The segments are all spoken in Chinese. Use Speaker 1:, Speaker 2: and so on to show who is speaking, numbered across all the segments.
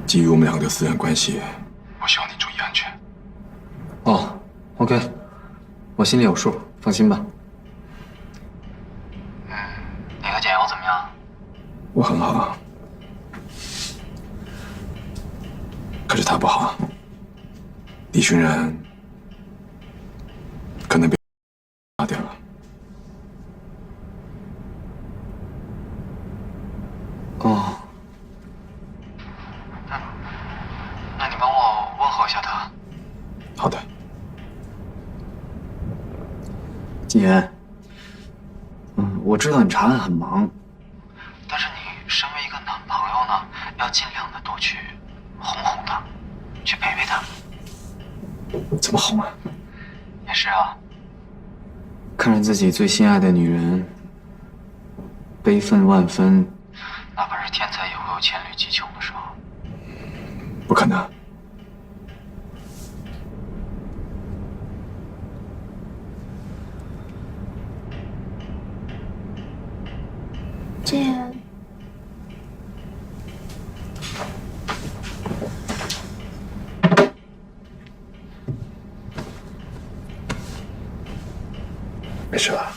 Speaker 1: 基于我们两个的私人关系，我希望你注意安全。
Speaker 2: 哦 ，OK， 我心里有数，放心吧。
Speaker 3: 你和简瑶怎么样？
Speaker 1: 我很好，可是他不好。李勋然可能被杀掉了。
Speaker 2: 哦，
Speaker 3: 那你帮我问候一下他。
Speaker 1: 好的。
Speaker 2: 景言，我知道你查案很忙，
Speaker 3: 但是你身为一个男朋友呢，要尽量的多去哄哄他，去陪陪他。
Speaker 1: 怎么哄啊？
Speaker 3: 也是啊，
Speaker 2: 看着自己最心爱的女人悲愤万分，
Speaker 3: 哪怕是天才也会有黔驴技穷的时候。
Speaker 1: 不可能。
Speaker 4: 简，
Speaker 1: 没事吧？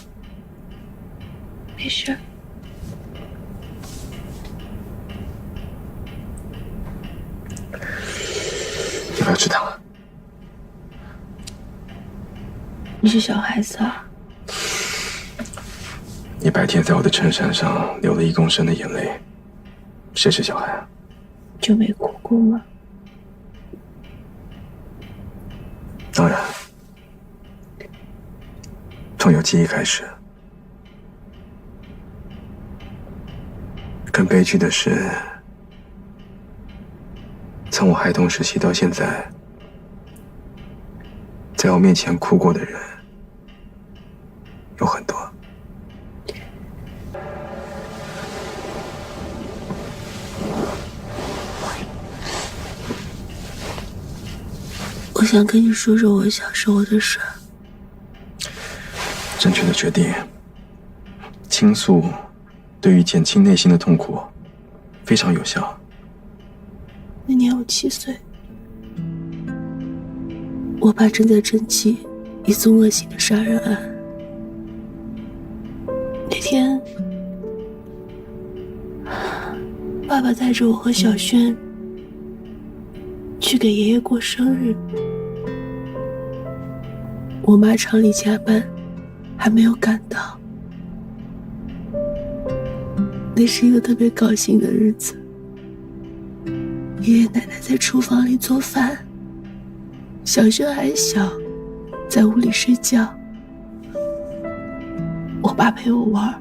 Speaker 4: 没事。
Speaker 1: 要不要吃糖啊？
Speaker 4: 你是小孩子啊？
Speaker 1: 你白天在我的衬衫上流了1公升的眼泪，谁是小孩啊？
Speaker 4: 就没哭过吗？
Speaker 1: 当然，从有记忆开始。更悲剧的是，从我孩童时期到现在，在我面前哭过的人有很多。
Speaker 4: 我想跟你说说我小时候的事。
Speaker 1: 正确的决定，倾诉对于减轻内心的痛苦非常有效。
Speaker 4: 那年我7岁，我爸正在侦缉一宗恶性的杀人案。那天，爸爸带着我和小轩去给爷爷过生日。我妈厂里加班，还没有赶到。那是一个特别高兴的日子，爷爷奶奶在厨房里做饭，小轩还小，在屋里睡觉，我爸陪我玩。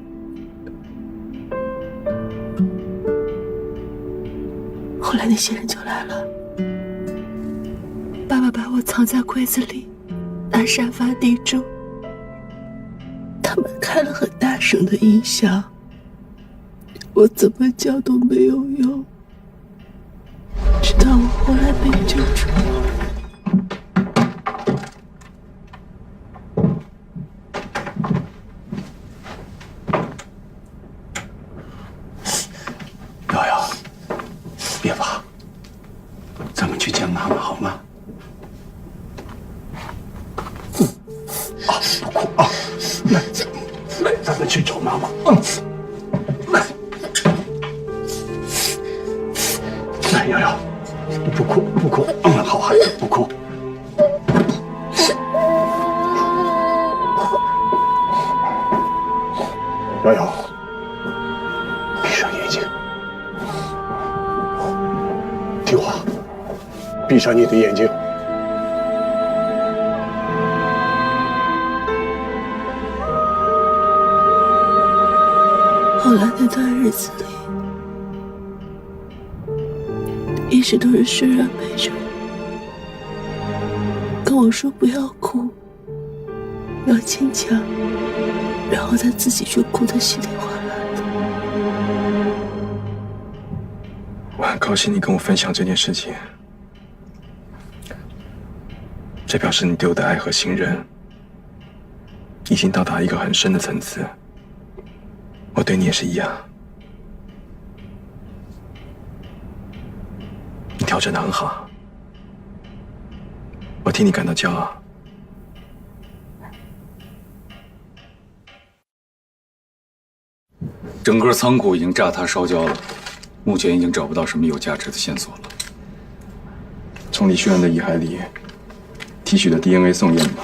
Speaker 4: 后来那些人就来了，爸爸把我藏在柜子里，拿沙发抵住，他们开了很大声的音响，我怎么叫都没有用，直到我后来被救出。
Speaker 5: 瑶瑶，别怕，咱们去见妈妈好吗？不哭啊！来，咱们去找妈妈。来，瑶瑶，不哭，不哭，好孩子，不哭。瑶瑶，闭上眼睛，听话，闭上你的眼睛。
Speaker 4: 后来那段日子里，一直都是轩然陪着我，跟我说不要哭，要坚强，然后他自己就哭得稀里哗啦的。
Speaker 1: 我很高兴你跟我分享这件事情，这表示你对我的爱和信任已经到达一个很深的层次。我对你也是一样。挑战得很好，我替你感到骄傲。
Speaker 6: 整个仓库已经炸塌烧焦了，目前已经找不到什么有价值的线索了。
Speaker 1: 从李旭安的遗骸里提取的 DNA 送验了吗？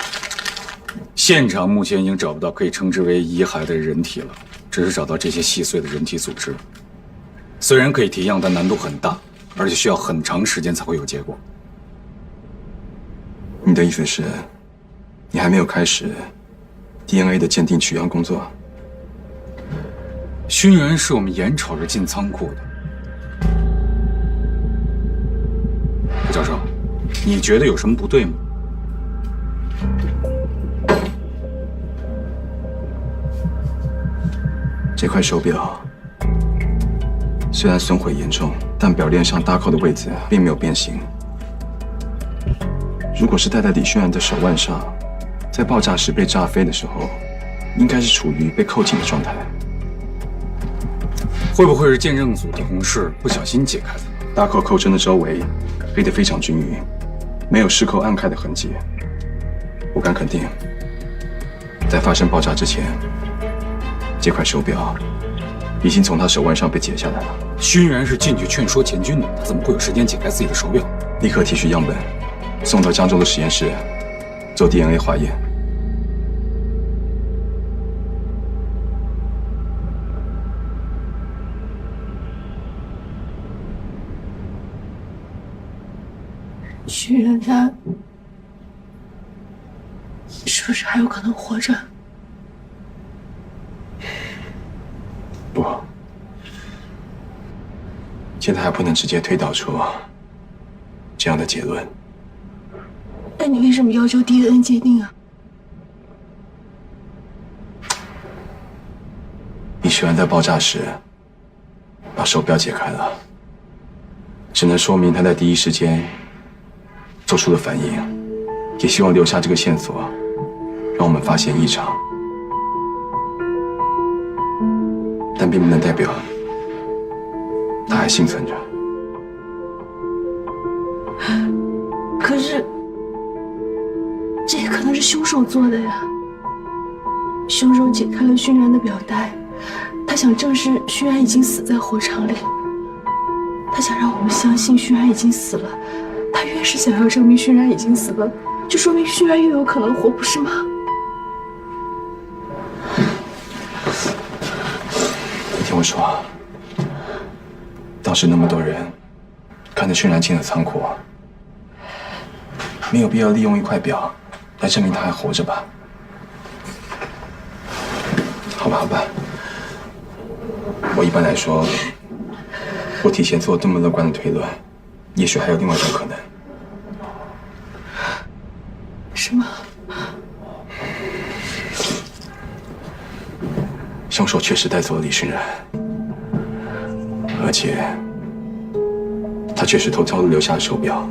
Speaker 6: 现场目前已经找不到可以称之为遗骸的人体了，只是找到这些细碎的人体组织。虽然可以提样，但难度很大，而且需要很长时间才会有结果。
Speaker 1: 你的意思是，你还没有开始 DNA 的鉴定取样工作？
Speaker 6: 熏然是我们眼瞅着进仓库的。裴教授，你觉得有什么不对吗？
Speaker 1: 这块手表虽然损毁严重，但表链上大扣的位置并没有变形。如果是戴在李轩然的手腕上，在爆炸时被炸飞的时候，应该是处于被扣紧的状态。
Speaker 6: 会不会是鉴证组的同事不小心解开的？
Speaker 1: 大扣扣针的周围黑得非常均匀，没有失扣按开的痕迹。我敢肯定，在发生爆炸之前，这块手表已经从他手腕上被解下来了。
Speaker 6: 熏然是进去劝说钱军的，他怎么会有时间解开自己的手表？
Speaker 1: 立刻提取样本，送到江州的实验室做 DNA 化验。
Speaker 4: 徐然他是不是还有可能活着？
Speaker 1: 不，现在还不能直接推导出这样的结论。
Speaker 4: 那你为什么要求 DNA 鉴定啊？
Speaker 1: 李旭安在爆炸时把手表解开了，只能说明他在第一时间做出了反应，也希望留下这个线索，让我们发现异常。但并不能代表他还幸存着。
Speaker 4: 可是，这也可能是凶手做的呀。凶手解开了熏然的表带，他想证实熏然已经死在火场里，他想让我们相信熏然已经死了。他越是想要证明熏然已经死了，就说明熏然越有可能活，不是吗？
Speaker 1: 你听我说，当时那么多人看着熏然进了仓库，没有必要利用一块表来证明他还活着吧？好吧，好吧。我一般来说，不提前做这么乐观的推论，也许还有另外一种可能。
Speaker 4: 什么？
Speaker 1: 凶手确实带走了李熏然，而且他确实偷偷地留下了手表。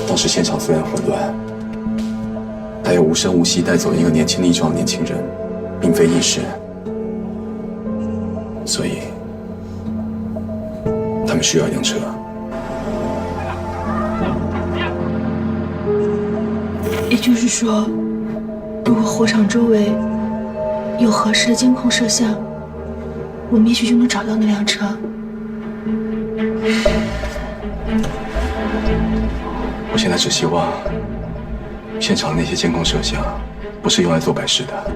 Speaker 1: 当时现场虽然混乱，但又无声无息带走了一个年轻力壮的年轻人，并非易事，所以他们需要一辆车。
Speaker 4: 也就是说，如果火场周围有合适的监控摄像，我们也许就能找到那辆车。
Speaker 1: 我现在只希望现场那些监控摄像不是用来做摆设的。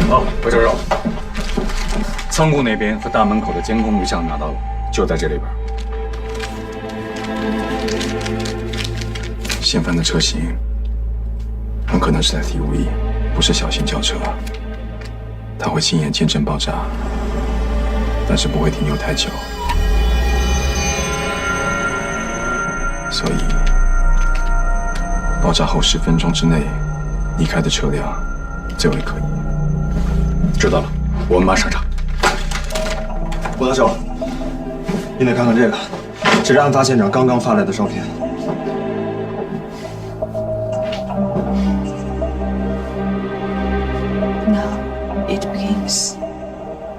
Speaker 6: 好，回这绕。仓库那边和大门口的监控录像拿到了，就在这里边。
Speaker 1: 嫌犯的车型很可能是台 T51，不是小型轿车。他会亲眼见证爆炸，但是不会停留太久。所以，爆炸后10分钟之内离开的车辆最为可疑。
Speaker 6: 知道了，我们马上查。
Speaker 7: 郭大校，您得看看这个，这是案发现场刚刚发来的照片。
Speaker 4: Now it begins。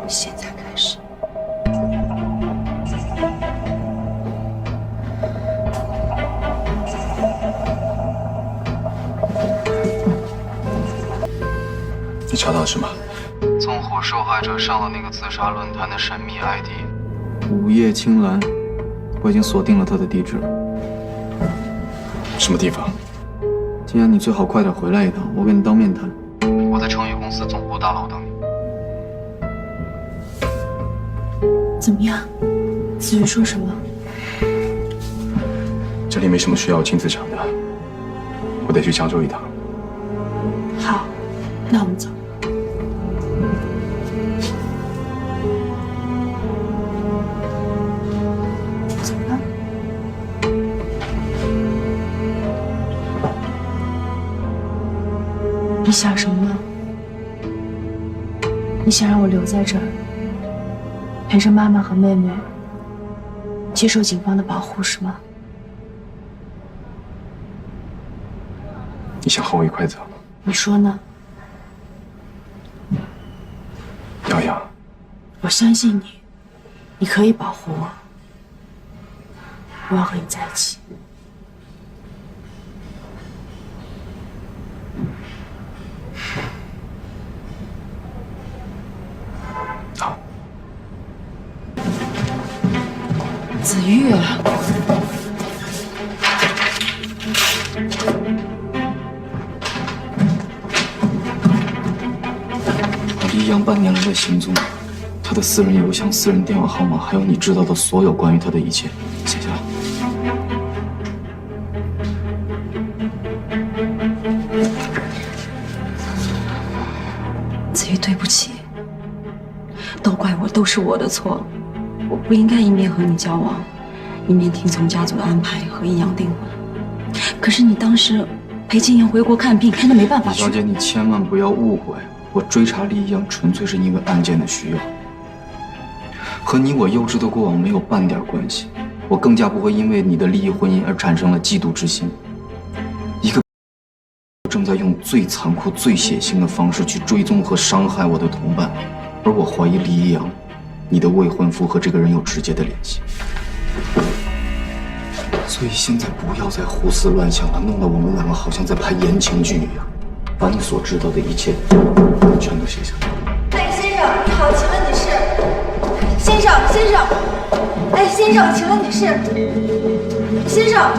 Speaker 4: 现在开始。
Speaker 1: 你查到了什么？
Speaker 3: 纵火受害者上了那个自杀论坛的神秘 ID。
Speaker 2: 午夜青蓝，我已经锁定了他的地址。
Speaker 1: 什么地方？
Speaker 2: 今晚你最好快点回来一趟，我跟你当面谈。
Speaker 3: 我在成宇公司总部大楼等你。
Speaker 4: 怎么样？子瑜说什么？
Speaker 1: 这里没什么需要我亲自查的，我得去江州一趟。
Speaker 4: 好，那我们走。怎么了？你想什么呢？你想让我留在这儿，陪着妈妈和妹妹，接受警方的保护是吗？
Speaker 1: 你想和我一块走？
Speaker 4: 你说呢？
Speaker 1: 瑶瑶，
Speaker 4: 我相信你，你可以保护我。我要和你在一起。
Speaker 1: 好。
Speaker 4: 子玉，
Speaker 2: 李阳半年来的行踪，他的私人邮箱、私人电话号码，还有你知道的所有关于他的一切，写下来。
Speaker 8: 子玉，对不起，都怪我，都是我的错。我不应该一面和你交往，一面听从家族的安排和易阳订婚。可是你当时陪金阳回国看病，真的没办法去。
Speaker 2: 李小姐，你千万不要误会，我追查李易阳纯粹是因为案件的需要，和你我幼稚的过往没有半点关系。我更加不会因为你的利益婚姻而产生了嫉妒之心。一个正在用最残酷、最血腥的方式去追踪和伤害我的同伴，而我怀疑李易阳，你的未婚夫和这个人有直接的联系。所以现在不要再胡思乱想了，弄得我们两个好像在拍言情剧一样。把你所知道的一切全都写下来。
Speaker 9: 哎，先生，你好，请问你是？先生，先生，哎，先生，请问你是？先生。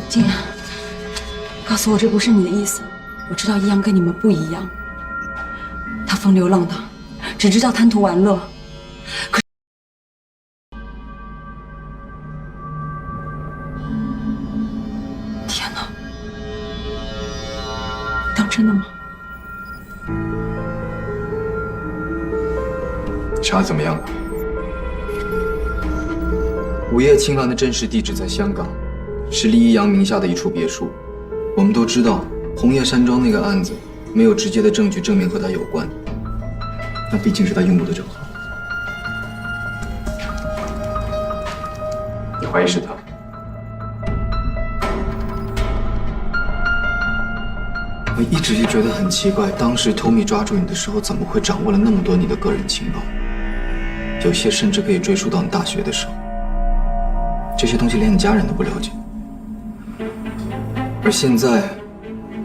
Speaker 8: 金阳，告诉我这不是你的意思。我知道易阳跟你们不一样，他风流浪荡，只知道贪图玩乐。可天哪，当真的吗？
Speaker 1: 查得怎么样了？
Speaker 2: 午夜青蓝的真实地址在香港，是李易阳名下的一处别墅。我们都知道红叶山庄那个案子没有直接的证据证明和他有关，那毕竟是他用过的账号。
Speaker 1: 你怀疑是他？
Speaker 2: 我一直就觉得很奇怪，当时 Tommy 抓住你的时候，怎么会掌握了那么多你的个人情报？有些甚至可以追溯到你大学的时候。这些东西连你家人都不了解。而现在，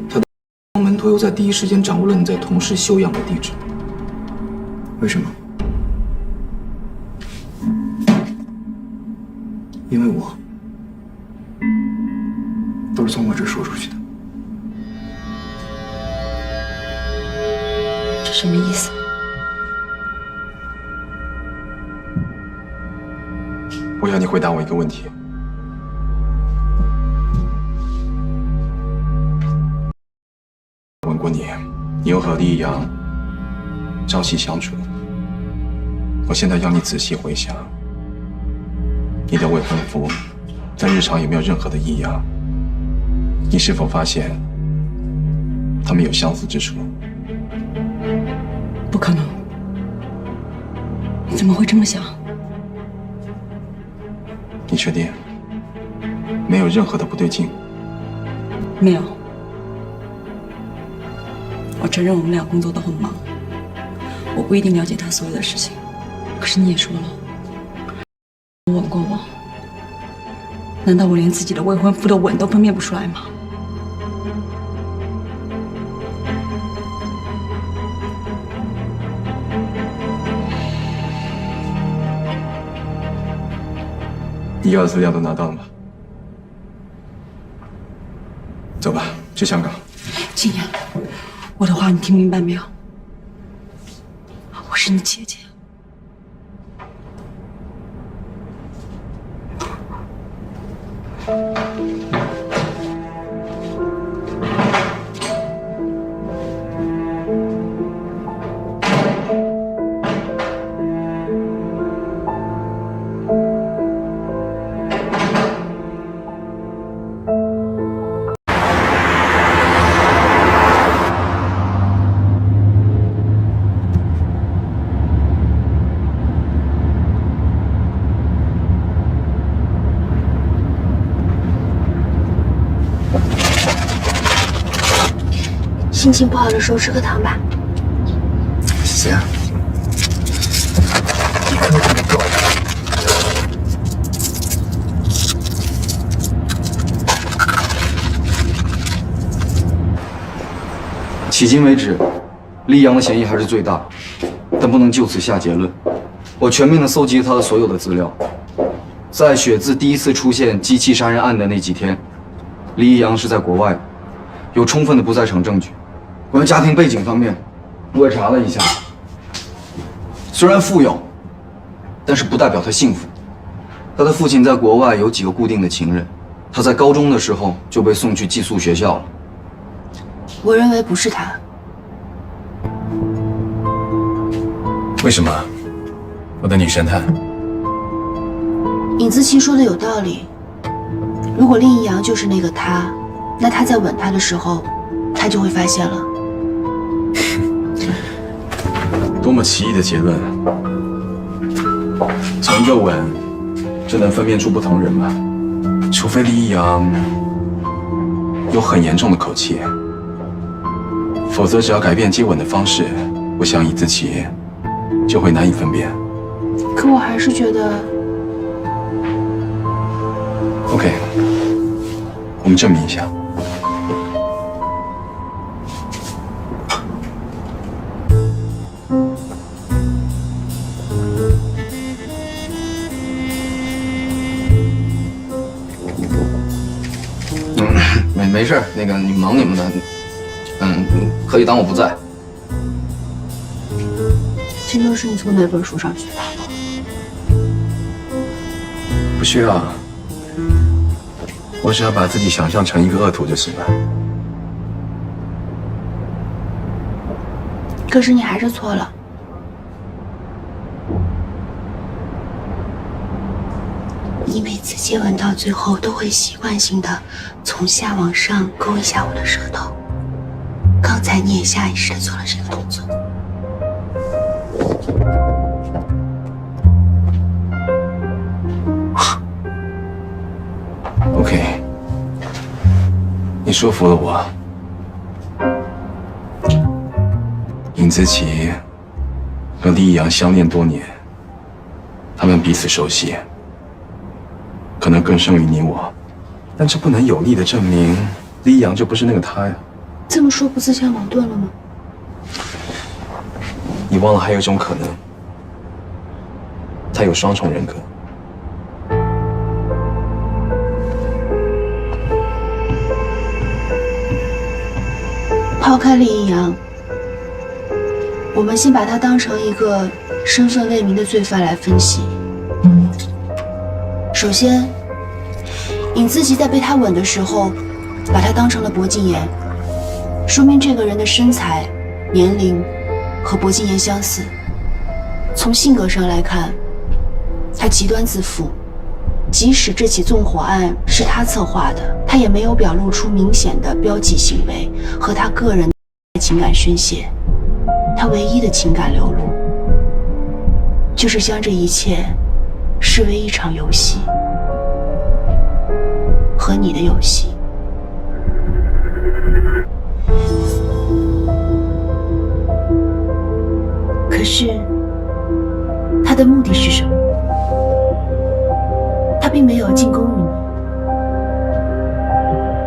Speaker 2: 他的门徒又在第一时间掌握了你在同事休养的地址。为什么？因为我都是从我这说出去的。
Speaker 8: 这什么意思？
Speaker 1: 我要你回答我一个问题。问过你，你又和厉阳朝夕相处。我现在要你仔细回想，你的未婚夫在日常有没有任何的异样？你是否发现他们有相似之处？
Speaker 8: 不可能！你怎么会这么想？
Speaker 1: 你确定没有任何的不对劲？
Speaker 8: 没有。我承认我们俩工作都很忙，我不一定了解他所有的事情。可是你也说了，我吻过我，难道我连自己的未婚夫的吻都分辨不出来吗？
Speaker 1: 你要的资料都拿到了吗？走吧，去香港。
Speaker 8: 金阳，我的话你听明白没有？我是你姐姐。
Speaker 9: 心情不好的时候吃颗糖吧。
Speaker 1: 谢谢。一颗就够。
Speaker 2: 迄今为止，厉阳的嫌疑还是最大，但不能就此下结论。我全面地搜集他的所有的资料，在雪字第一次出现机器杀人案的那几天，厉阳是在国外的，有充分的不在场证据。关于家庭背景方面，我也查了一下，虽然富有，但是不代表他幸福。他的父亲在国外有几个固定的情人，他在高中的时候就被送去寄宿学校了。
Speaker 4: 我认为不是他。
Speaker 1: 为什么？我的女神探。
Speaker 4: 尹子琪说的有道理。如果厉一阳就是那个他，那他在吻他的时候，他就会发现了。
Speaker 1: 多么奇异的结论！从一个吻就能分辨出不同人吗？除非厉一阳有很严重的口气，否则只要改变接吻的方式，我想尹子琪就会难以分辨。
Speaker 4: 可我还是觉得
Speaker 1: OK， 我们证明一下。
Speaker 2: 没事，那个你忙你们的，可以当我不在。
Speaker 4: 这都是你从哪本书上学的？
Speaker 1: 不需要，我只要把自己想象成一个恶徒就行了。
Speaker 4: 可是你还是错了。你每次接吻到最后都会习惯性的从下往上勾一下我的舌头，刚才你也下意识的做了这个动作。
Speaker 1: OK， 你说服了我。尹子琪和厉一阳相恋多年，他们彼此熟悉。可能更胜于你我，但这不能有力的证明李阳就不是那个他呀。
Speaker 4: 这么说不自相矛盾了吗？
Speaker 1: 你忘了还有一种可能，他有双重人格。
Speaker 4: 抛开厉一阳，我们先把他当成一个身份未明的罪犯来分析。首先，尹自吉在被他吻的时候，把他当成了薄敬言，说明这个人的身材、年龄和薄敬言相似。从性格上来看，他极端自负，即使这起纵火案是他策划的，他也没有表露出明显的标记行为和他个人的情感宣泄。他唯一的情感流露，就是将这一切视为一场游戏，和你的游戏。可是，他的目的是什么？他并没有进攻于你，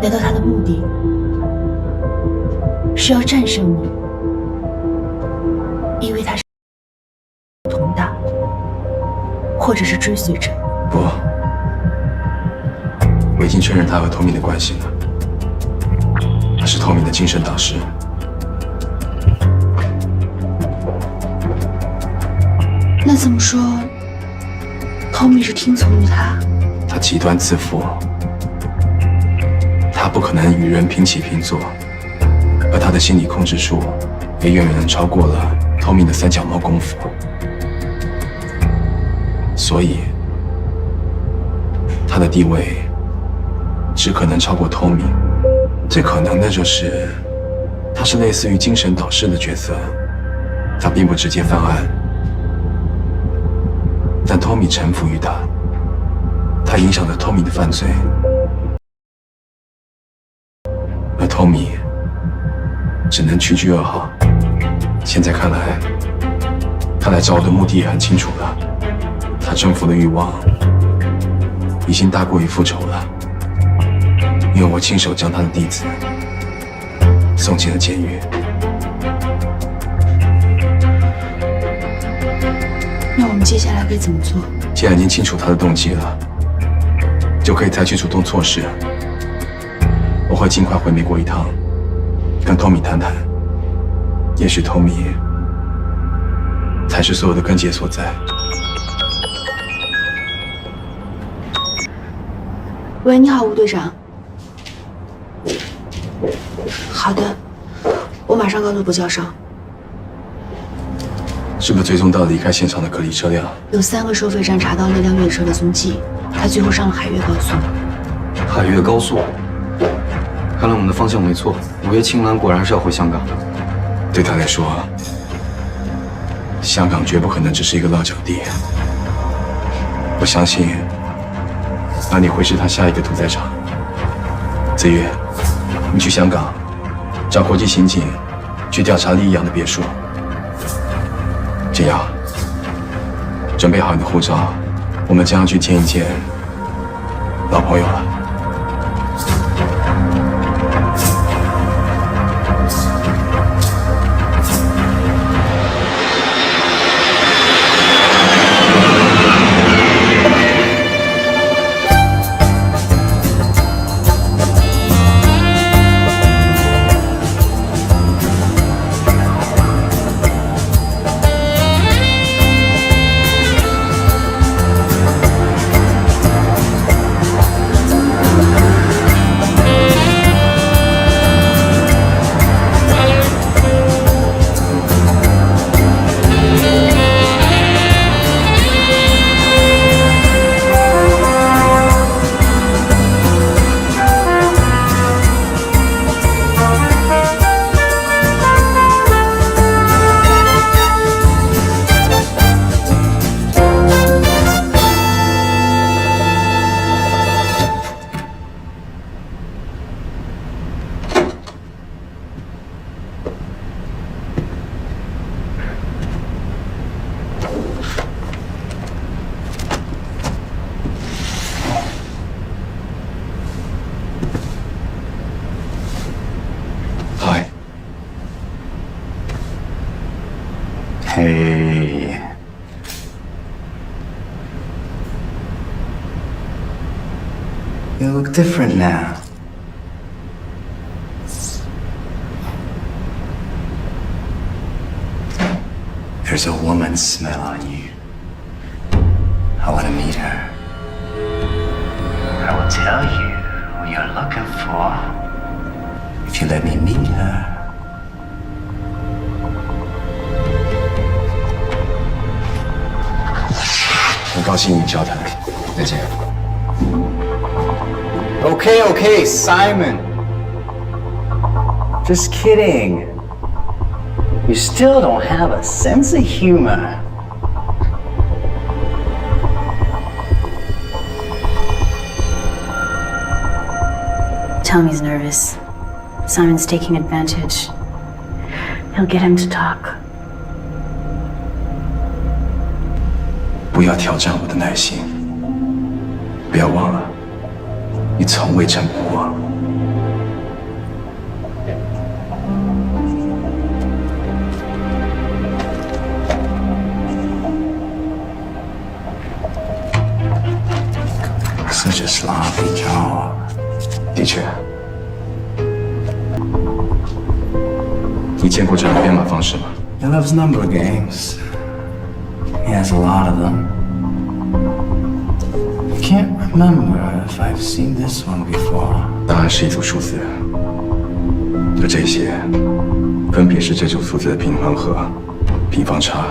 Speaker 4: 难道他的目的是要战胜你？因为他是同大，或者是追随者？
Speaker 1: 不，我已经确认他和Tommy的关系了。他是Tommy的精神导师。
Speaker 4: 那这么说，Tommy是听从于他？
Speaker 1: 他极端自负，他不可能与人平起平坐，而他的心理控制术也远远超过了Tommy的三脚猫功夫，所以他的地位只可能超过Tommy。最可能的就是他是类似于精神导师的角色，他并不直接犯案，但Tommy臣服于他，他影响了Tommy的犯罪，而Tommy只能屈居2号。现在看来找我的目的也很清楚了，他征服的欲望已经大过于复仇了，因为我亲手将他的弟子送进了监狱。
Speaker 4: 那我们接下来该怎么做？
Speaker 1: 既然已经清楚他的动机了，就可以采取主动措施。我会尽快回美国一趟，跟Tommy谈谈。也许Tommy才是所有的根结所在。
Speaker 4: 喂，你好，吴队长。好的，我马上告诉薄教授。
Speaker 1: 是不是追踪到离开现场的隔离车辆？
Speaker 4: 有3个收费站查到那辆越野车的踪迹，他最后上了海越高速。
Speaker 2: 海越高速，看来我们的方向没错。5月青兰果然是要回香港。
Speaker 1: 对他来说，香港绝不可能只是一个落脚地。我相信，那里会是他下一个屠宰场。子越，你去香港，找国际刑警去调查李一阳的别墅。金瑶，准备好你的护照，我们将要去见一见老朋友了。
Speaker 3: You look different now. There's a woman's smell on you. I want to meet her. I will tell you who you're looking for if you let me meet her.
Speaker 1: 很高兴与你交谈，再见。
Speaker 3: Okay, Simon. Just kidding. You still don't have a sense of humor.
Speaker 10: Tommy's nervous. Simon's taking advantage. He'll get him to talk.
Speaker 1: 不要挑战我的耐心。不要忘了，你从未战不过。
Speaker 3: Such a sloppy job.
Speaker 1: 的确，你见过这种编码方式吗？
Speaker 3: He loves number games. He has a lot of them. I can't remember if I've seen this one before.
Speaker 1: 答案是一组数字，而这些分别是这组数字的平方和、平方差、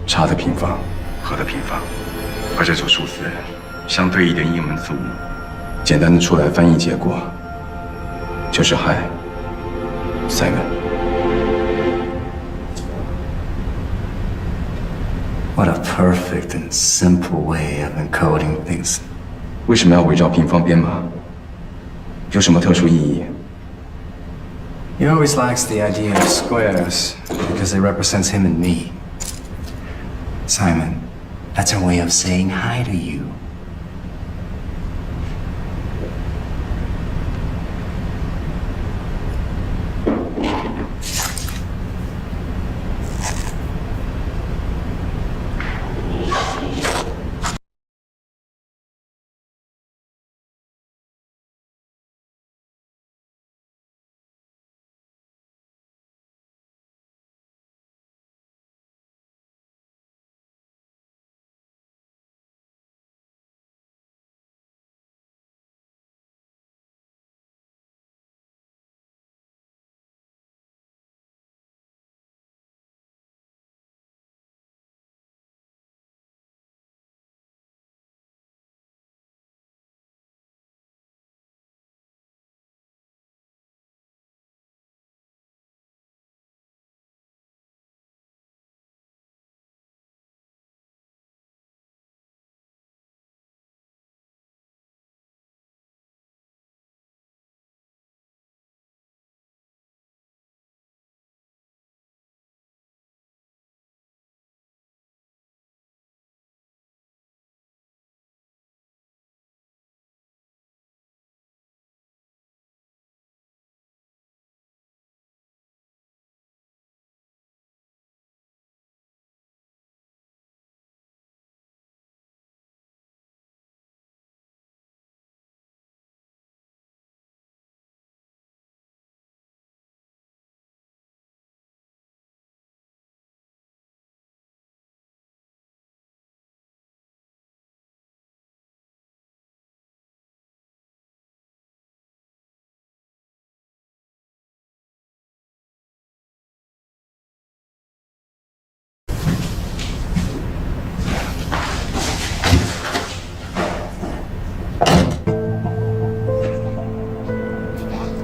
Speaker 1: 差的平方、和的平方，而这组数字相对应的英文字母，简单的出来翻译结果就是 Hi Simon。
Speaker 3: What a perfect and simple way of encoding things.
Speaker 1: 为什么要围绕平方编码？有什么特殊意义？
Speaker 3: He always likes the idea of squares because it represents him and me. Simon, that's a way of saying hi to you.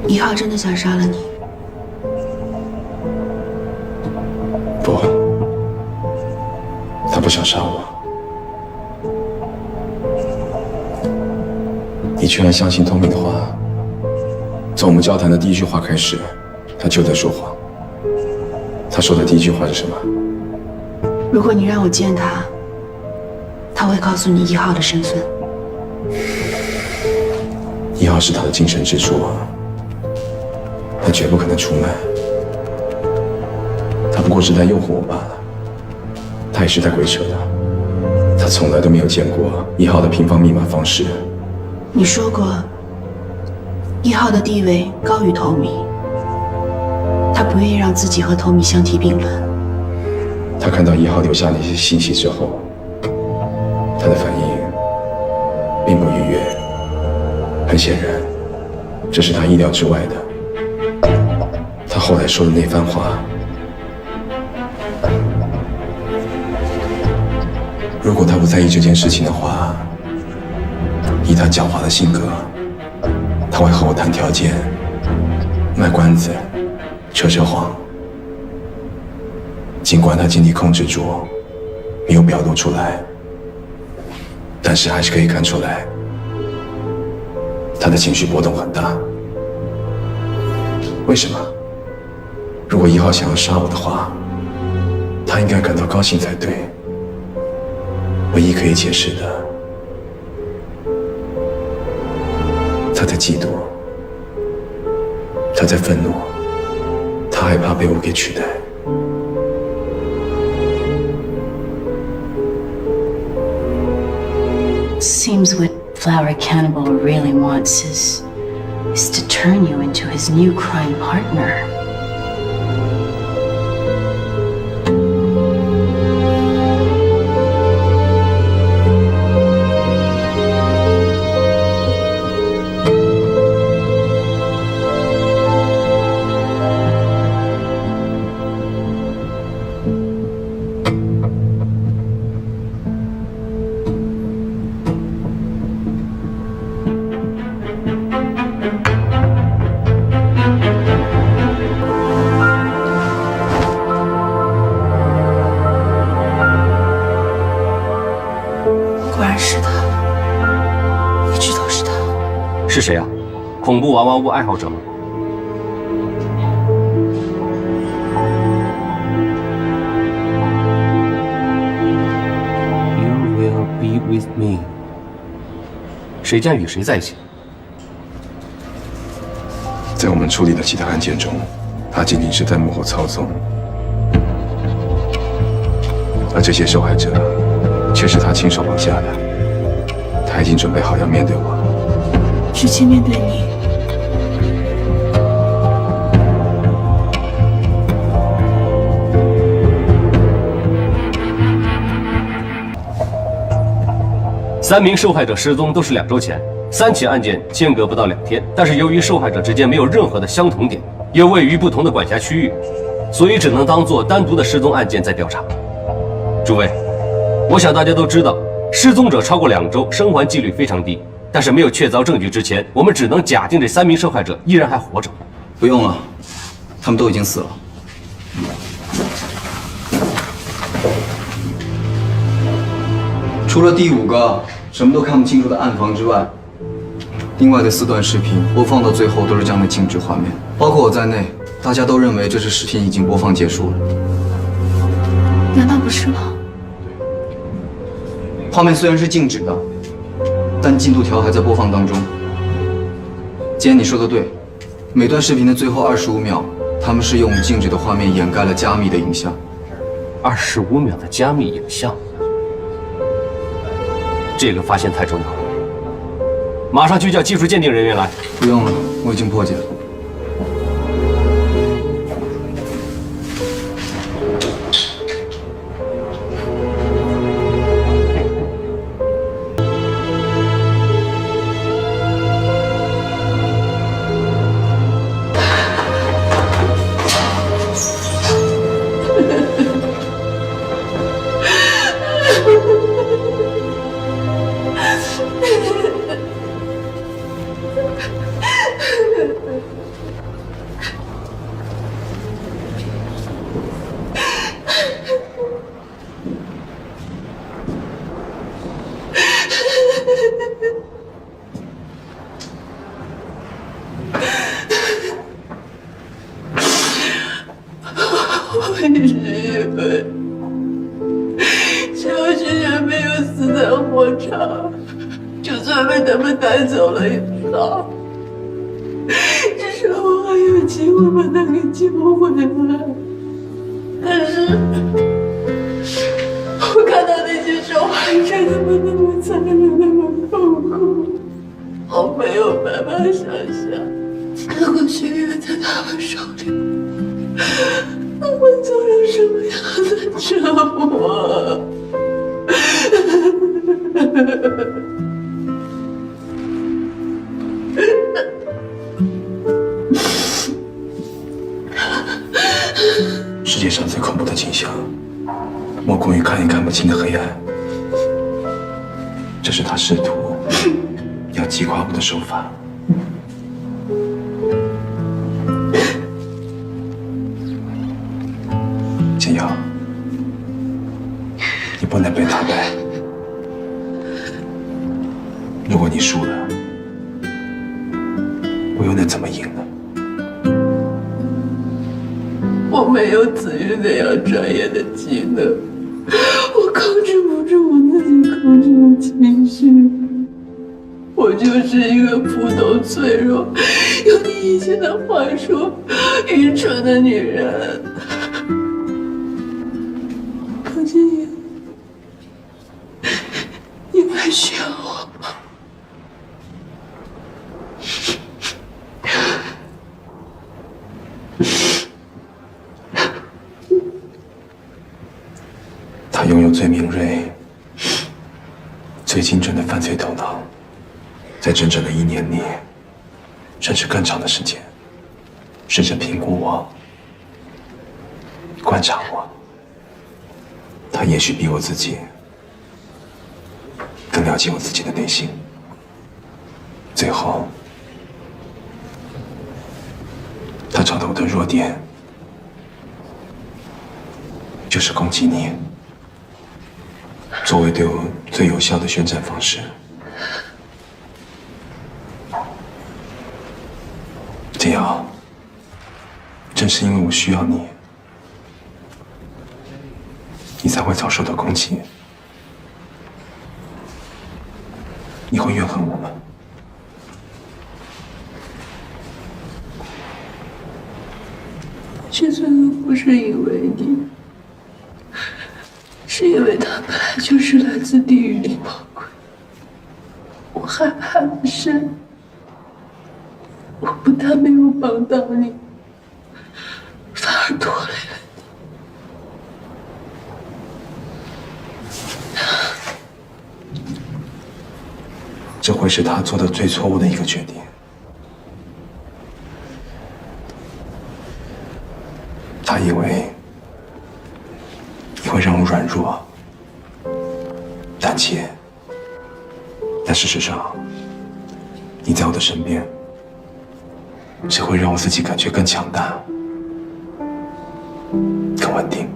Speaker 10: 一号真的想杀了你？
Speaker 1: 不，他不想杀我。你居然相信Tommy的话？从我们交谈的第一句话开始，他就在说谎。他说的第一句话是什么？
Speaker 10: 如果你让我见他，他会告诉你一号的身份。
Speaker 1: 一号是他的精神支柱，他绝不可能出卖。他不过是在诱惑我罢了。他也是在鬼扯的。他从来都没有见过一号的平方密码方式。
Speaker 10: 你说过， 1号的地位高于Tommy，他不愿意让自己和Tommy相提并论。
Speaker 1: 他看到1号留下那些信息之后，他的反应并不愉悦。很显然，这是他意料之外的。他后来说的那番话，如果他不在意这件事情的话，以他狡猾的性格，他会和我谈条件、卖关子、扯谎。尽管他尽力控制住，没有表露出来，但是还是可以看出来，他的情绪波动很大。为什么？如果1号想要杀我的话，他应该感到高兴才对。唯一可以解释的，他在嫉妒，他在愤怒，他害怕被我给取代。
Speaker 10: Seems what Flower Cannibal really wants is to turn you into his new crime partner.是他，一直都是他。
Speaker 11: 是谁啊？恐怖娃娃屋爱好者吗？You will be with me。谁将与谁在一起？
Speaker 1: 在我们处理的其他案件中，他仅仅是在幕后操纵，而这些受害者却是他亲手绑架的。他已经准备好要面对我了。
Speaker 4: 直接面对你。
Speaker 11: 3名受害者失踪都是2周前，3起案件间隔不到2天，但是由于受害者之间没有任何的相同点，又位于不同的管辖区域，所以只能当作单独的失踪案件在调查。诸位，我想大家都知道。失踪者超过2周，生还几率非常低。但是没有确凿证据之前，我们只能假定这3名受害者依然还活着。
Speaker 2: 不用了，他们都已经死了。除了第5个什么都看不清楚的暗房之外，另外的4段视频播放到最后都是这样的静止画面，包括我在内，大家都认为这支视频已经播放结束了。
Speaker 4: 难道不是吗？
Speaker 2: 画面虽然是静止的，但进度条还在播放当中。既然你说的对，每段视频的最后25秒，他们是用静止的画面掩盖了加密的影像。
Speaker 11: 25秒的加密影像，这个发现太重要了，马上去叫技术鉴定人员来。
Speaker 2: 不用了，我已经破解了。
Speaker 4: 小学员没有死在火场，就算被他们带走了也好，至少我还有机会把他给救回来。但是，我看到那些受害者他们那么残忍，那么痛苦，我没有办法想象。如果血液在他们手里，我会遭受什么样的折磨？
Speaker 1: 世界上最恐怖的景象，莫过于看也看不清的黑暗。这是他试图要击垮我的手法。简瑶，你不能被打败。如果你输了，我又能怎么赢呢？
Speaker 4: 我没有子玉那样专业的技能，我控制不住我自己控制的情绪，我就是一个普通、脆弱，用你以前的话说，愚蠢的女人。可是你还需要我吗？
Speaker 1: 他拥有最敏锐、最精准的犯罪头脑，在整整的1年里，甚至更长的时间，试着评估我、观察我。他也许比我自己更了解我自己的内心。最后，他找到我的弱点，就是攻击你。作为对我最有效的宣战方式，简瑶，正是因为我需要你，你才会遭受到攻击。你会怨恨我吗？
Speaker 4: 这些都不是因为你。是因为他本来就是来自地狱里魔鬼，我害怕的是，我不但没有帮到你，反而拖累了
Speaker 1: 你。这会是他做的最错误的一个决定。他以为你会让我软弱、胆怯，但事实上，你在我的身边，只会让我自己感觉更强大、更稳定。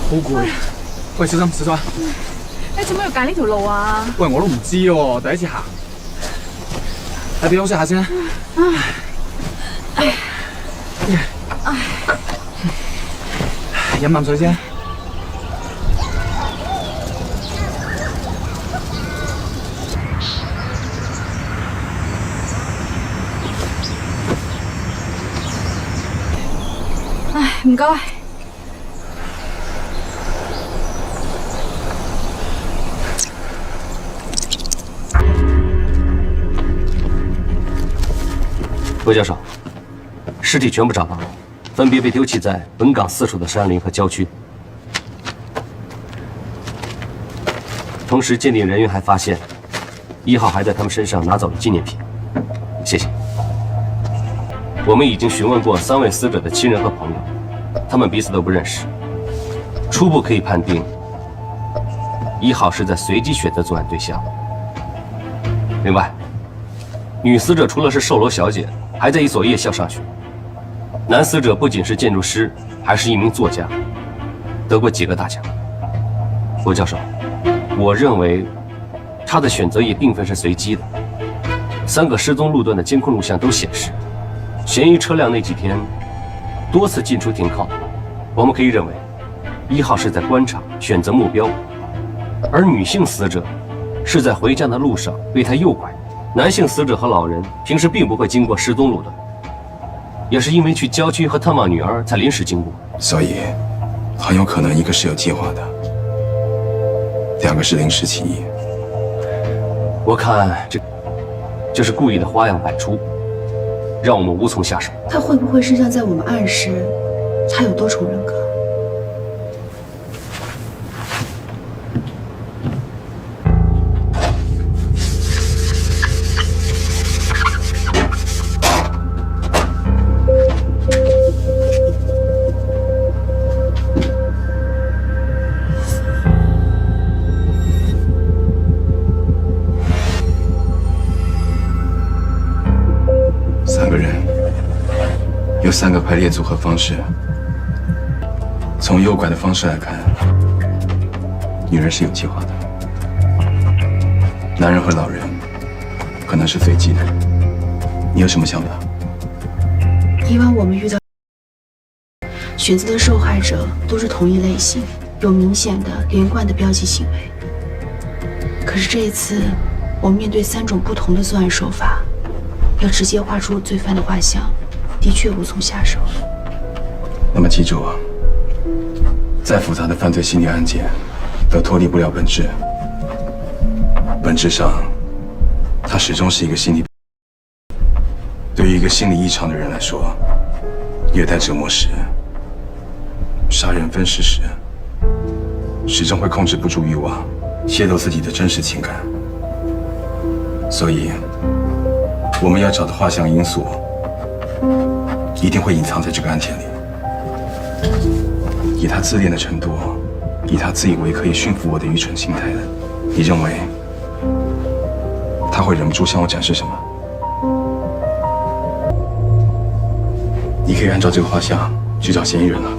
Speaker 12: 好攰，喂，小心小心！
Speaker 13: 你做咩要揀呢條路啊？
Speaker 12: 喂，我都唔知喎，第一次行，喺邊休息下先。飲啖水先。
Speaker 13: 唉，唔該。
Speaker 11: 魏教授，尸体全部找到了，分别被丢弃在本港4处的山林和郊区。同时，鉴定人员还发现，1号还在他们身上拿走了纪念品。谢谢。我们已经询问过3位死者的亲人和朋友，他们彼此都不认识。初步可以判定，1号是在随机选择作案对象。另外，女死者除了是售楼小姐，还在一所夜校上学。男死者不仅是建筑师，还是一名作家，得过几个大奖。郭教授，我认为他的选择也并非是随机的。3个失踪路段的监控录像都显示，嫌疑车辆那几天多次进出停靠。我们可以认为，1号是在观察、选择目标，而女性死者是在回家的路上被他诱拐。男性死者和老人平时并不会经过失踪路段，也是因为去郊区和探望女儿才临时经过。
Speaker 1: 所以，很有可能一个是有计划的，两个是临时起意。
Speaker 11: 我看这是故意的花样百出，让我们无从下手。
Speaker 14: 他会不会是想在我们暗示他有多重人格？3
Speaker 1: 个人，有3个排列组合方式。从诱拐的方式来看，女人是有计划的，男人和老人可能是随机的。你有什么想法？
Speaker 14: 以往我们遇到选择的受害者都是同一类型，有明显的连贯的标记行为。可是这一次，我们面对3种不同的作案手法，要直接画出罪犯的画像，的确无从下手。
Speaker 1: 那么记住，再复杂的犯罪心理案件，都脱离不了本质。本质上，它始终是一个心理。对于一个心理异常的人来说，虐待折磨时、杀人分尸时，始终会控制不住欲望，泄露自己的真实情感。所以，我们要找的画像因素，一定会隐藏在这个案件里。以他自恋的程度，以他自以为可以驯服我的愚蠢心态的，你认为他会忍不住向我展示什么？你可以按照这个画像去找嫌疑人了。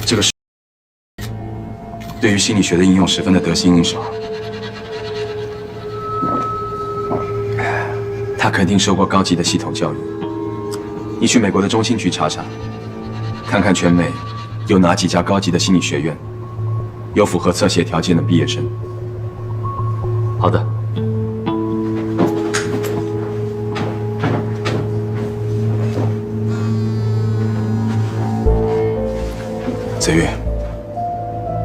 Speaker 1: 这个是对于心理学的应用十分的得心应手。他肯定受过高级的系统教育。你去美国的中心局查查，看看全美有哪几家高级的心理学院有符合侧写条件的毕业生。
Speaker 11: 好的。
Speaker 1: 子玉，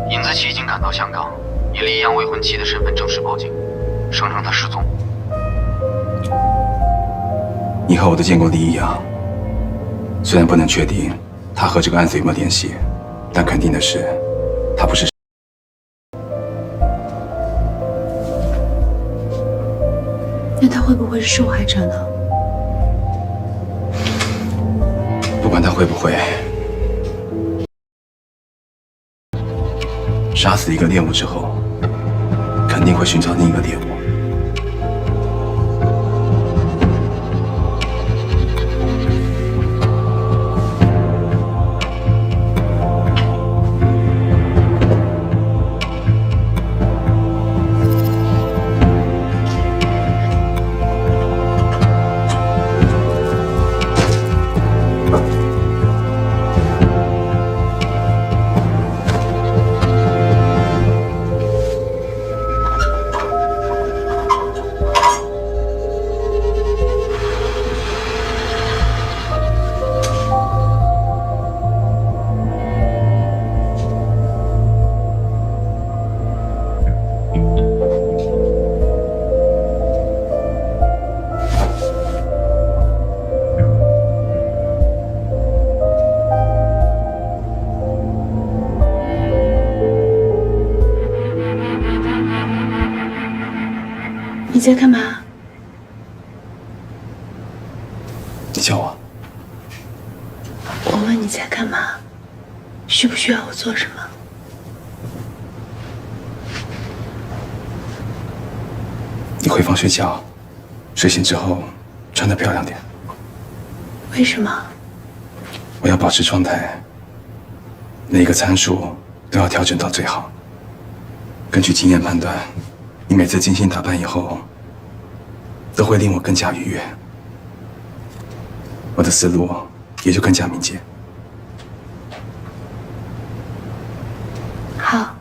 Speaker 2: 尹子琪已经赶到香港，以李阳未婚妻的身份正式报警，声称她失踪。
Speaker 1: 你和我都见过李一阳，虽然不能确定他和这个案子有没有联系，但肯定的是，他不是。
Speaker 14: 那他会不会是受害者呢？
Speaker 1: 不管他会不会，杀死一个猎物之后，肯定会寻找另一个猎物。
Speaker 14: 你在干嘛？
Speaker 1: 你叫我？
Speaker 14: 我问你在干嘛？需不需要我做什么？
Speaker 1: 你回房睡觉，睡醒之后穿得漂亮点。
Speaker 14: 为什么？
Speaker 1: 我要保持状态，每个参数都要调整到最好。根据经验判断，你每次精心打扮以后，都会令我更加愉悦，我的思路也就更加敏捷。
Speaker 14: 好，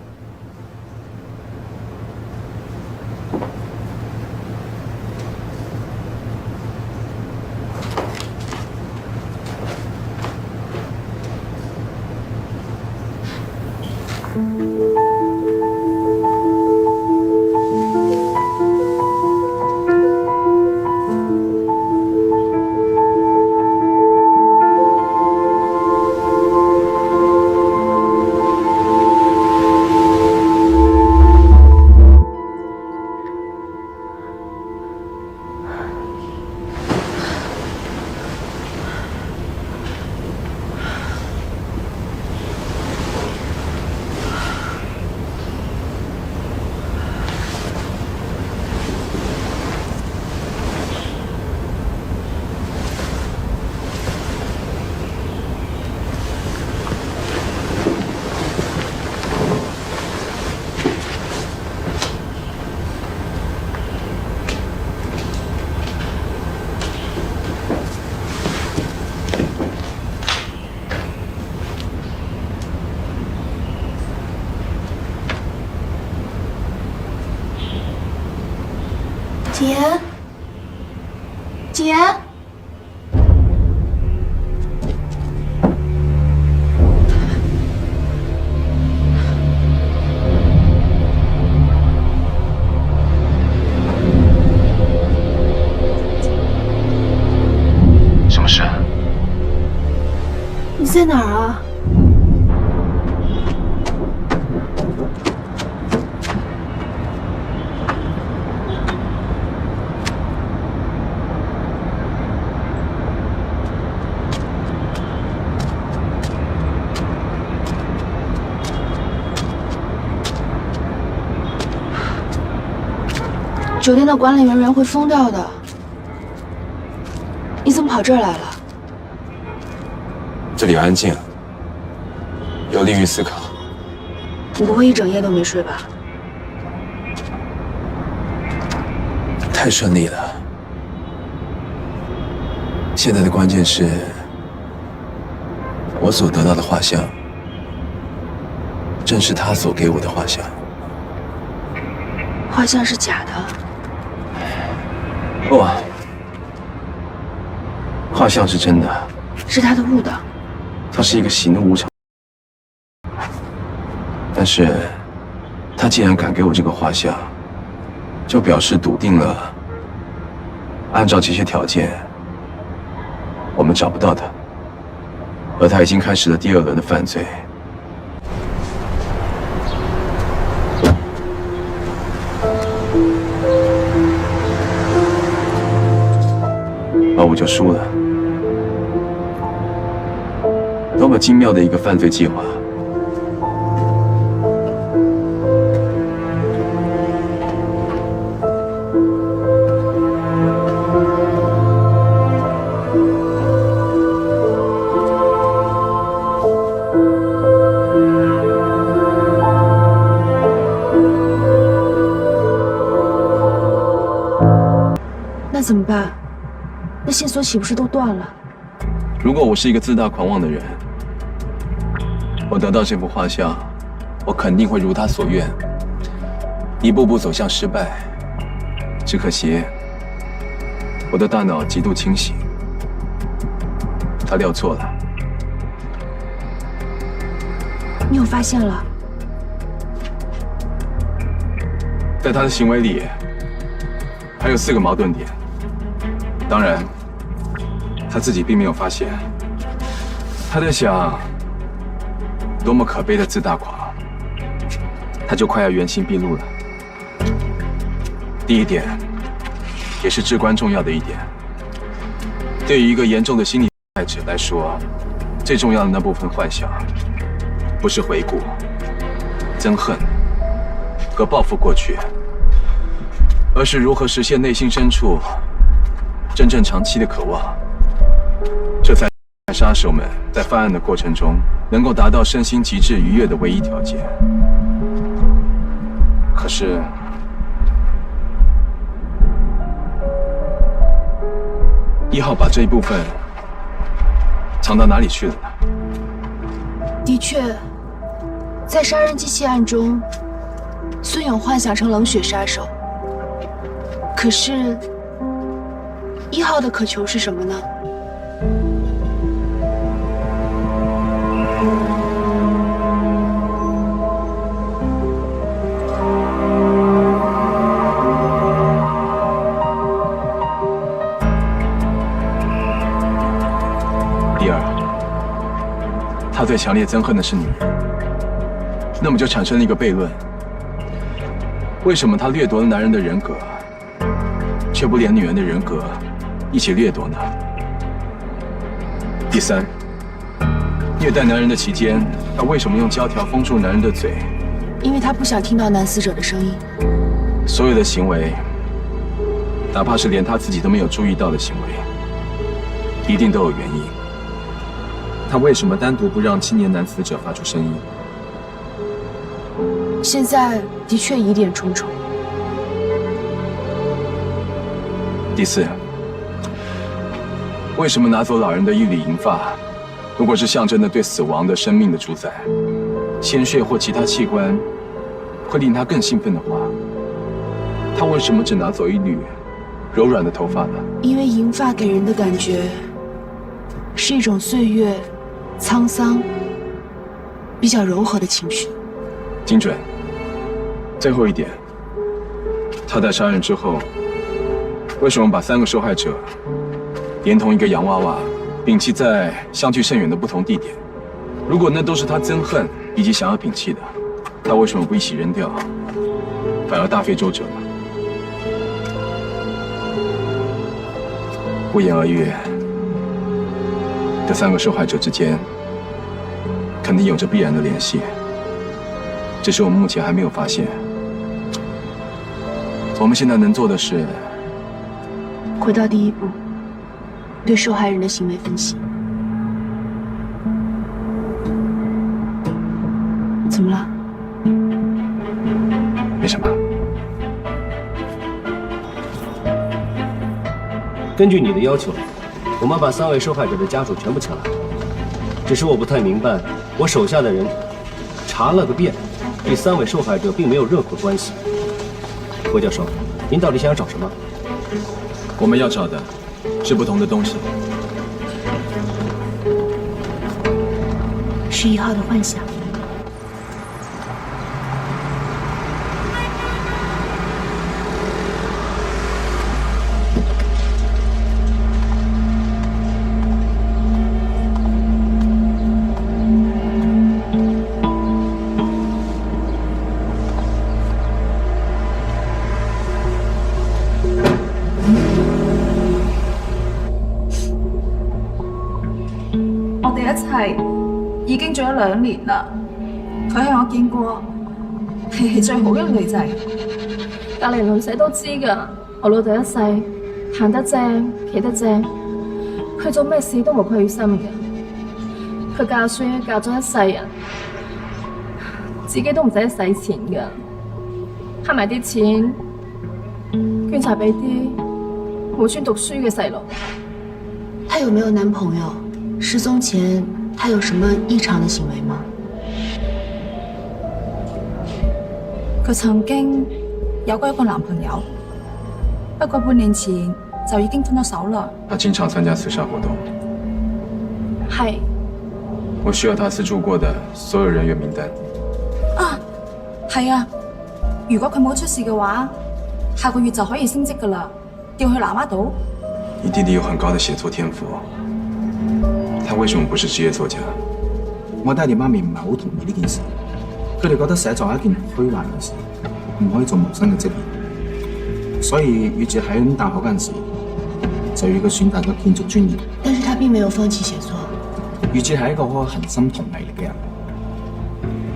Speaker 14: 景言，景言，
Speaker 3: 什么事？
Speaker 14: 你在哪儿啊？酒店的管理人员会疯掉的。你怎么跑这儿来了？
Speaker 1: 这里安静，有利于思考。
Speaker 14: 你不会一整夜都没睡吧？
Speaker 1: 太顺利了。现在的关键是，我所得到的画像，正是他所给我的画像。
Speaker 14: 画像是假的。
Speaker 1: 不，画像是真的。
Speaker 14: 是他的误导。
Speaker 1: 他是一个喜怒无常，但是，他既然敢给我这个画像，就表示笃定了，按照这些条件，我们找不到他，而他已经开始了第二轮的犯罪。而我就输了。多么精妙的一个犯罪计划！
Speaker 14: 那怎么办？那线索岂不是都断了？
Speaker 1: 如果我是一个自大狂妄的人，我得到这幅画像，我肯定会如他所愿，一步步走向失败。只可惜，我的大脑极度清醒，他料错了。
Speaker 14: 你有发现了？
Speaker 1: 在他的行为里，还有4个矛盾点。当然，他自己并没有发现。他在想，多么可悲的自大狂，他就快要原形毕露了。第一点，也是至关重要的一点，对于一个严重的心理障碍者来说，最重要的那部分幻想，不是回顾、憎恨和报复过去，而是如何实现内心深处真正长期的渴望。这才是杀手们在犯案的过程中能够达到身心极致愉悦的唯一条件。可是，1号把这一部分藏到哪里去了呢？
Speaker 14: 的确，在杀人机器案中，孙勇幻想成冷血杀手。可是，1号的渴求是什么呢？
Speaker 1: 第二，他最强烈憎恨的是女人，那么就产生了一个悖论：为什么他掠夺了男人的人格，却不连女人的人格一起掠夺呢？第三，虐待男人的期间，他为什么用胶条封住男人的嘴？
Speaker 14: 因为他不想听到男死者的声音。
Speaker 1: 所有的行为，哪怕是连他自己都没有注意到的行为，一定都有原因。他为什么单独不让青年男死者发出声音？
Speaker 14: 现在的确疑点重重。
Speaker 1: 第四，为什么拿走老人的一缕银发？如果是象征着对死亡的生命的主宰，鲜血或其他器官会令他更兴奋的话，他为什么只拿走一缕柔软的头发呢？
Speaker 14: 因为银发给人的感觉是一种岁月沧桑、比较柔和的情绪。
Speaker 1: 精准。最后一点，他在杀人之后，为什么把3个受害者连同一个洋娃娃摒弃在相距甚远的不同地点？如果那都是他憎恨以及想要摒弃的，他为什么不一起扔掉，反而大费周折呢？不言而喻，这3个受害者之间肯定有着必然的联系，只是我们目前还没有发现。我们现在能做的是
Speaker 14: 回到第一步，对受害人的行为分析。怎么了？
Speaker 1: 没什么。
Speaker 11: 根据你的要求，我们把3位受害者的家属全部请来。只是我不太明白，我手下的人查了个遍，对3位受害者并没有任何关系。郭教授，您到底想要找什么？
Speaker 1: 我们要找的是不同的东西。
Speaker 14: 11号的幻想。
Speaker 13: 我哋一齊已經做咗2年啦。佢係我見過脾氣最好嘅女仔。
Speaker 15: 隔離鄰舍都知㗎，我老豆一世行得正，企得正，佢做咩事都冇佢心嘅。佢教書教咗一世人，自己都唔使使錢㗎，慳埋啲錢捐晒俾啲冇專讀書嘅細路。
Speaker 14: 她有没有男朋友？失踪前她有什么异常的行为吗？
Speaker 13: 佢曾經有過一個男朋友，不過半年前就已經分咗手啦。
Speaker 1: 他經常參加慈善活動。
Speaker 15: 係。
Speaker 1: 我需要他資助過的所有人員名單。
Speaker 13: 啊，係啊，如果佢冇出事嘅話，下個月就可以升職㗎啦，調去南丫島。
Speaker 1: 你弟弟有很高的寫作天賦，他為什麼不是職業作家？
Speaker 2: 我爹哋媽咪唔係好同意呢件事，佢哋覺得寫作係一件虛幻嘅事，唔可以做謀生嘅職業，所以宇智喺大學嗰陣時就要佢選擇咗建築專業。
Speaker 14: 但是他並沒有放棄寫作。
Speaker 2: 宇智係一個好有恒心同毅力嘅人。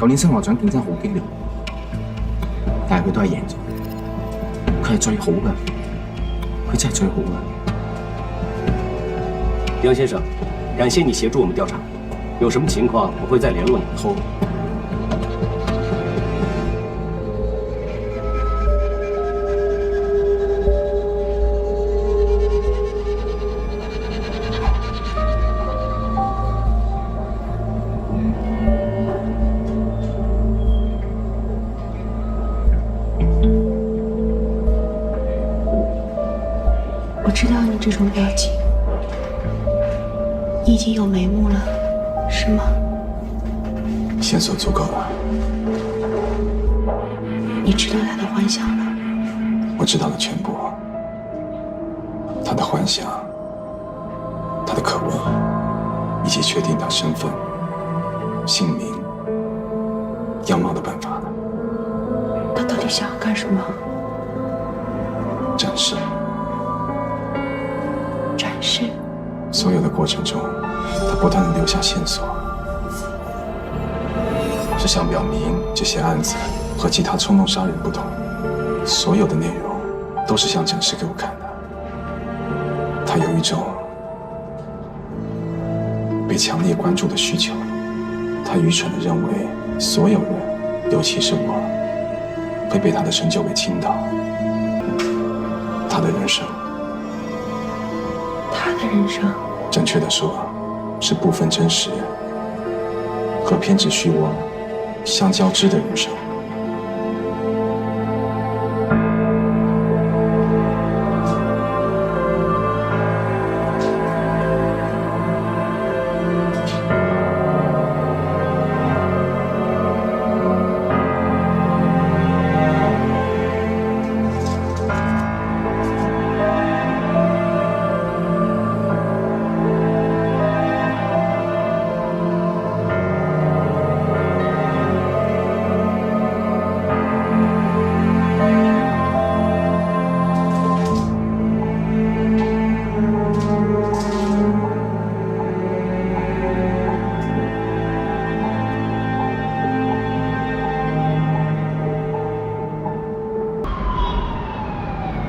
Speaker 2: 舊年升學獎競爭好激烈，但係佢都係贏咗。佢係最好嘅，佢真係最好嘅。
Speaker 11: 梁先生，感謝你協助我們調查，有什麼情況我會再聯絡你。
Speaker 2: 好。
Speaker 14: 我知道你這種表情，你已經有眉目了，是嗎？
Speaker 1: 線索足夠了。
Speaker 14: 你知道他的幻想了？
Speaker 1: 我知道了全部。他的幻想，他的渴望，以及確定他身份、姓名、樣貌的辦法了。
Speaker 14: 他到底想要幹什麼？
Speaker 1: 展示。
Speaker 14: 展示。
Speaker 1: 所有的過程中，他不斷地留下線索，是想表明這些案子和其他衝動殺人不同，所有的內容都是想展示給我看的。他有一種被強烈關注的需求，他愚蠢地認為所有人，尤其是我，會被他的成就給傾倒。他的人生。
Speaker 14: 他的人生，
Speaker 1: 正確地說，是部分真實和偏執虛妄相交織的人生。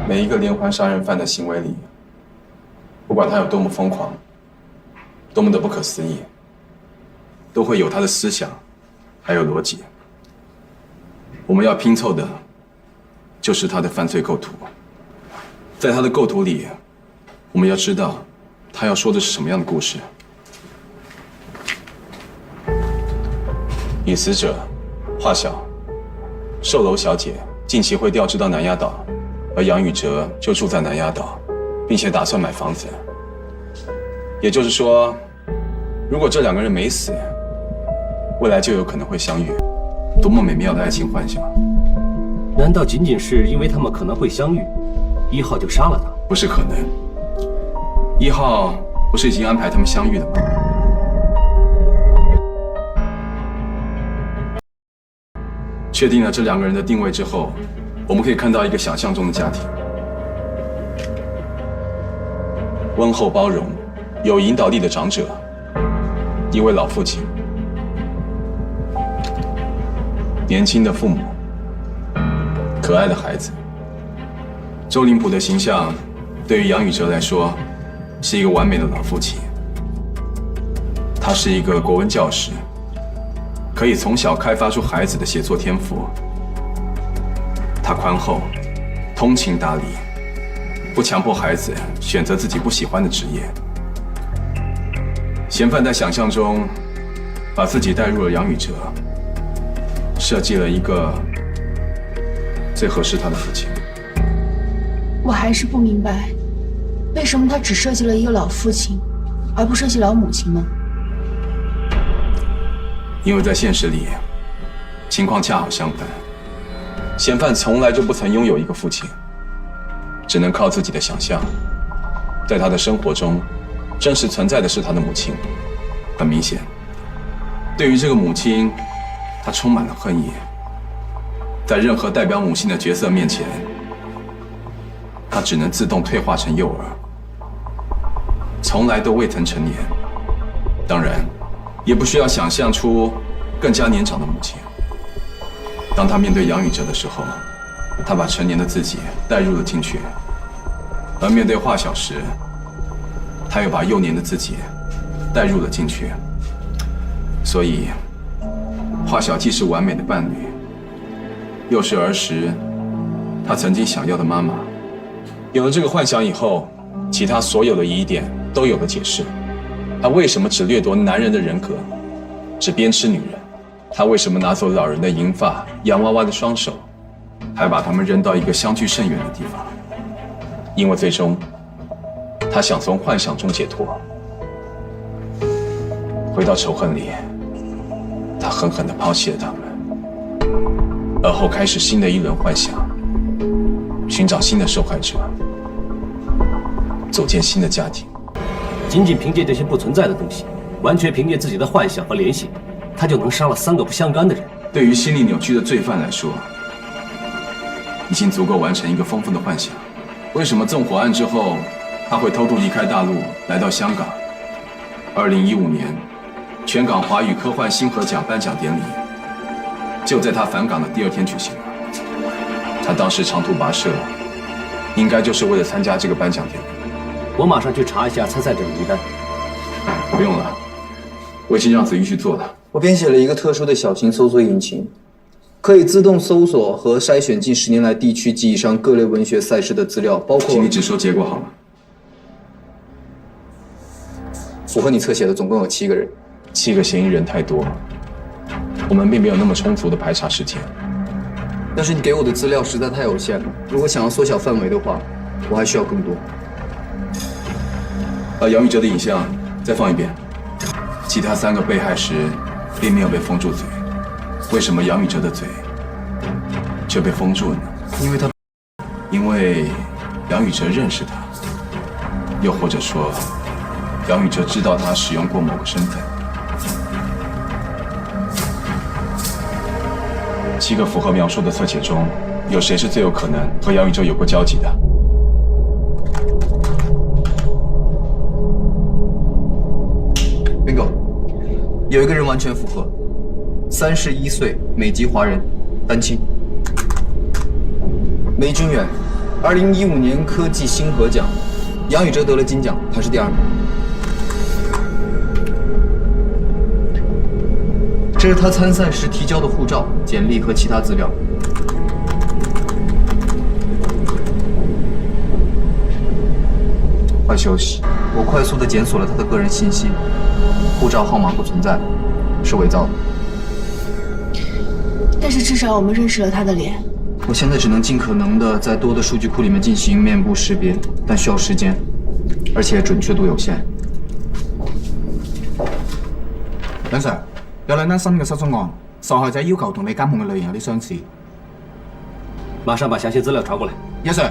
Speaker 1: 每一个连环杀人犯的行为里，不管他有多么疯狂，多么的不可思议，都会有他的思想，还有逻辑。我们要拼凑的，就是他的犯罪构图。在他的构图里，我们要知道他要说的是什么样的故事。已死者华晓、售楼小姐近期会调职到南丫岛，而杨宇哲就住在南丫岛，并且打算买房子。也就是说，如果这两个人没死，未来就有可能会相遇。多么美妙的爱情幻想！
Speaker 11: 难道仅仅是因为他们可能会相遇，1号就杀了他？
Speaker 1: 不是可能。1号不是已经安排他们相遇了吗？确定了这两个人的定位之后，我们可以看到一个想象中的家庭：温厚包容、有引导力的长者，一位老父亲，年轻的父母，可爱的孩子。周林甫的形象对于杨宇哲来说是一个完美的老父亲。他是一个国文教师，可以从小开发出孩子的写作天赋。他宽厚、通情达理，不强迫孩子选择自己不喜欢的职业。嫌犯在想象中把自己带入了杨宇哲，设计了一个最合适他的父亲。
Speaker 14: 我还是不明白，为什么他只设计了一个老父亲，而不设计老母亲呢？
Speaker 1: 因为在现实里，情况恰好相反。嫌犯从来就不曾拥有一个父亲，只能靠自己的想象。在他的生活中，真实存在的是他的母亲。很明显，对于这个母亲，他充满了恨意。在任何代表母亲的角色面前，他只能自动退化成幼儿，从来都未曾成年。当然，也不需要想象出更加年长的母亲。当他面对杨宇哲的时候，他把成年的自己带入了进去；而面对华晓时，他又把幼年的自己带入了进去。所以，华晓既是完美的伴侣，又是儿时他曾经想要的妈妈。有了这个幻想以后，其他所有的疑点都有了解释。他为什么只掠夺男人的人格，只鞭笞女人？他为什么拿走老人的银发、洋娃娃的双手，还把他们扔到一个相距甚远的地方？因为最终，他想从幻想中解脱。回到仇恨里，他狠狠地抛弃了他们，而后开始新的一轮幻想，寻找新的受害者，组建新的家庭。
Speaker 11: 仅凭借这些不存在的东西，完全凭借自己的幻想和联系，他就能杀了3个不相干的人。
Speaker 1: 对于心理扭曲的罪犯来说，已经足够完成一个丰富的幻想。为什么纵火案之后，他会偷渡离开大陆，来到香港？2015年，全港华语科幻星河奖颁奖典礼就在他返港的第2天举行了。他当时长途跋涉，应该就是为了参加这个颁奖典礼。
Speaker 11: 我马上去查一下参赛者的名单。
Speaker 1: 不用了，我已经让子玉去做了。
Speaker 2: 我编写了一个特殊的小型搜索引擎，可以自动搜索和筛选近10年来地区及以上各类文学赛事的资料，包括……
Speaker 1: 请你只说结果好吗？
Speaker 2: 符合你侧写的总共有7个人。
Speaker 1: 7个嫌疑人太多，我们并没有那么充足的排查时间。
Speaker 2: 但是你给我的资料实在太有限了，如果想要缩小范围的话，我还需要更多。
Speaker 1: 把杨宇哲的影像再放一遍。其他3个被害时并没有被封住嘴，为什么杨宇哲的嘴却被封住了呢？因为杨宇哲认识他，又或者说，杨宇哲知道他使用过某个身份。7个符合描述的侧写中，有谁是最有可能和杨宇哲有过交集的
Speaker 2: ？Bingo， 有一个人完全符合，31岁，美籍华人，单亲。梅君远2015年科技星河奖，杨宇哲得了金奖，他是第2名。这是他参赛时提交的护照、简历和其他资料。快休息！我快速地检索了他的个人信息，护照号码不存在，是伪造的。
Speaker 14: 但是至少我们认识了他的脸。
Speaker 2: 我现在只能尽可能的在多的数据库里面进行面部识别，但需要时间，而且准确度有限。
Speaker 12: 梁 Sir， 有2單新嘅失蹤案，受害者要求同你監控嘅類型有啲相似。
Speaker 11: 馬上把詳細資料傳過來。
Speaker 12: Yes sir。